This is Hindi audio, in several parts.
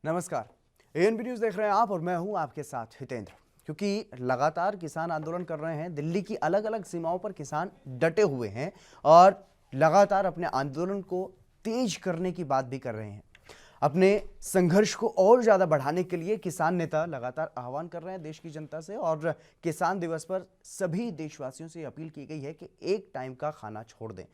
नमस्कार, एएनबी न्यूज देख रहे हैं आप और मैं हूं आपके साथ हितेंद्र। क्योंकि लगातार किसान आंदोलन कर रहे हैं, दिल्ली की अलग अलग सीमाओं पर किसान डटे हुए हैं और लगातार अपने आंदोलन को तेज करने की बात भी कर रहे हैं। अपने संघर्ष को और ज्यादा बढ़ाने के लिए किसान नेता लगातार आह्वान कर रहे हैं देश की जनता से और किसान दिवस पर सभी देशवासियों से अपील की गई है कि एक टाइम का खाना छोड़ दें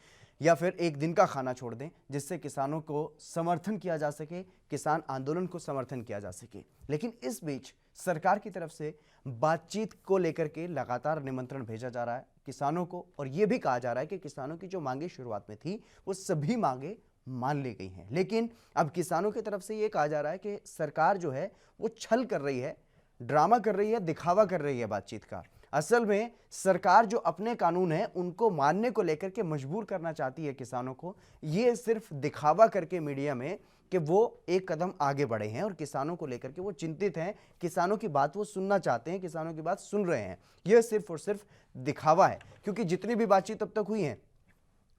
या फिर एक दिन का खाना छोड़ दें, जिससे किसानों को समर्थन किया जा सके, किसान आंदोलन को समर्थन किया जा सके। लेकिन इस बीच सरकार की तरफ से बातचीत को लेकर के लगातार निमंत्रण भेजा जा रहा है किसानों को, और यह भी कहा जा रहा है कि किसानों की जो मांगे शुरुआत में थी वो सभी मांगे मान ली गई हैं। लेकिन अब किसानों की तरफ से यह कहा जा रहा है कि सरकार जो है वो छल कर रही है, ड्रामा कर रही है, दिखावा कर रही है बातचीत का। असल में सरकार जो अपने कानून है उनको मानने को लेकर के मजबूर करना चाहती है किसानों को। ये सिर्फ दिखावा करके मीडिया में कि वो एक कदम आगे बढ़े हैं और किसानों को लेकर के वो चिंतित हैं, किसानों की बात वो सुनना चाहते हैं, किसानों की बात सुन रहे हैं। यह सिर्फ और सिर्फ दिखावा है, क्योंकि जितनी भी बातचीत अब तक हुई है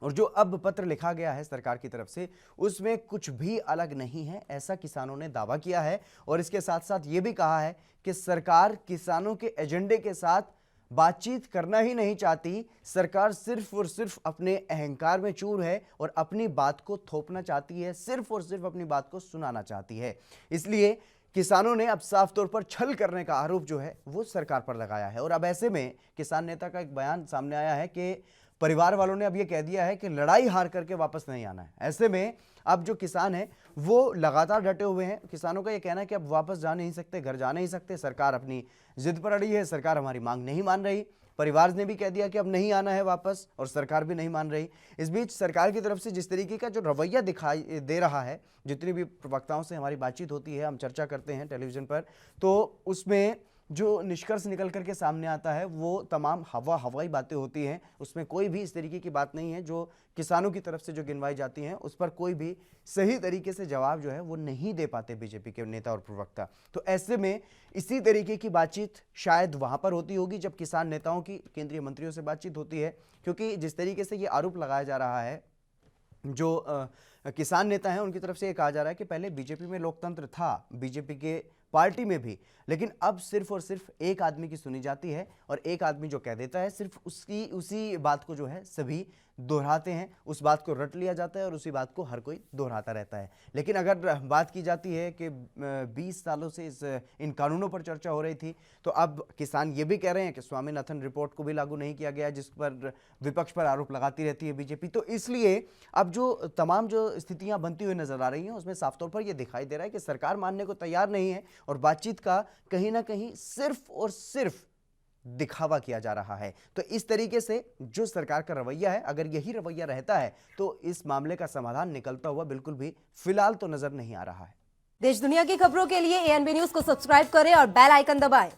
और जो अब पत्र लिखा गया है सरकार की तरफ से, उसमें कुछ भी अलग नहीं है, ऐसा किसानों ने दावा किया है। और इसके साथ साथ ये भी कहा है कि सरकार किसानों के एजेंडे के साथ बातचीत करना ही नहीं चाहती, सरकार सिर्फ और सिर्फ अपने अहंकार में चूर है और अपनी बात को थोपना चाहती है, सिर्फ और सिर्फ अपनी बात को सुनाना चाहती है। इसलिए किसानों ने अब साफ तौर पर छल करने का आरोप जो है वो सरकार पर लगाया है। और अब ऐसे में किसान नेता का एक बयान सामने आया है कि परिवार वालों ने अब ये कह दिया है कि लड़ाई हार करके वापस नहीं आना है। ऐसे में अब जो किसान हैं वो लगातार डटे हुए हैं। किसानों का ये कहना है कि अब वापस जा नहीं सकते, घर जा नहीं सकते, सरकार अपनी जिद पर अड़ी है, सरकार हमारी मांग नहीं मान रही। परिवार ने भी कह दिया कि अब नहीं आना है वापस और सरकार भी नहीं मान रही। इस बीच सरकार की तरफ से जिस तरीके का जो रवैया दिखाई दे रहा है, जितनी भी प्रवक्ताओं से हमारी बातचीत होती है, हम चर्चा करते हैं टेलीविजन पर, तो उसमें जो निष्कर्ष निकल करके सामने आता है वो तमाम हवाई बातें होती हैं। उसमें कोई भी इस तरीके की बात नहीं है जो किसानों की तरफ से जो गिनवाई जाती हैं उस पर कोई भी सही तरीके से जवाब जो है वो नहीं दे पाते बीजेपी के नेता और प्रवक्ता। तो ऐसे में इसी तरीके की बातचीत शायद वहां पर होती होगी जब किसान नेताओं की केंद्रीय मंत्रियों से बातचीत होती है, क्योंकि जिस तरीके से ये आरोप लगाया जा रहा है, जो किसान नेता हैं उनकी तरफ से ये कहा जा रहा है कि पहले बीजेपी में लोकतंत्र था, बीजेपी के पार्टी में भी, लेकिन अब सिर्फ और सिर्फ एक आदमी की सुनी जाती है और एक आदमी जो कह देता है सिर्फ उसी बात को जो है सभी दोहराते हैं, उस बात को रट लिया जाता है और उसी बात को हर कोई दोहराता रहता है। लेकिन अगर बात की जाती है कि 20 सालों से इन कानूनों पर चर्चा हो रही थी, तो अब किसान ये भी कह रहे हैं कि स्वामीनाथन रिपोर्ट को भी लागू नहीं किया गया, जिस पर विपक्ष पर आरोप लगाती रहती है बीजेपी। तो इसलिए अब जो तमाम जो स्थितियां बनती हुई नजर आ रही हैं उसमें साफ तौर पर यह दिखाई दे रहा है कि सरकार मानने को तैयार नहीं है और बातचीत का कहीं ना कहीं सिर्फ और सिर्फ दिखावा किया जा रहा है। तो इस तरीके से जो सरकार का रवैया है, अगर यही रवैया रहता है तो इस मामले का समाधान निकलता हुआ बिल्कुल भी फिलहाल तो नजर नहीं आ रहा है। देश दुनिया की खबरों के लिए एएनबी न्यूज को सब्सक्राइब करें और बेल आइकन दबाएं।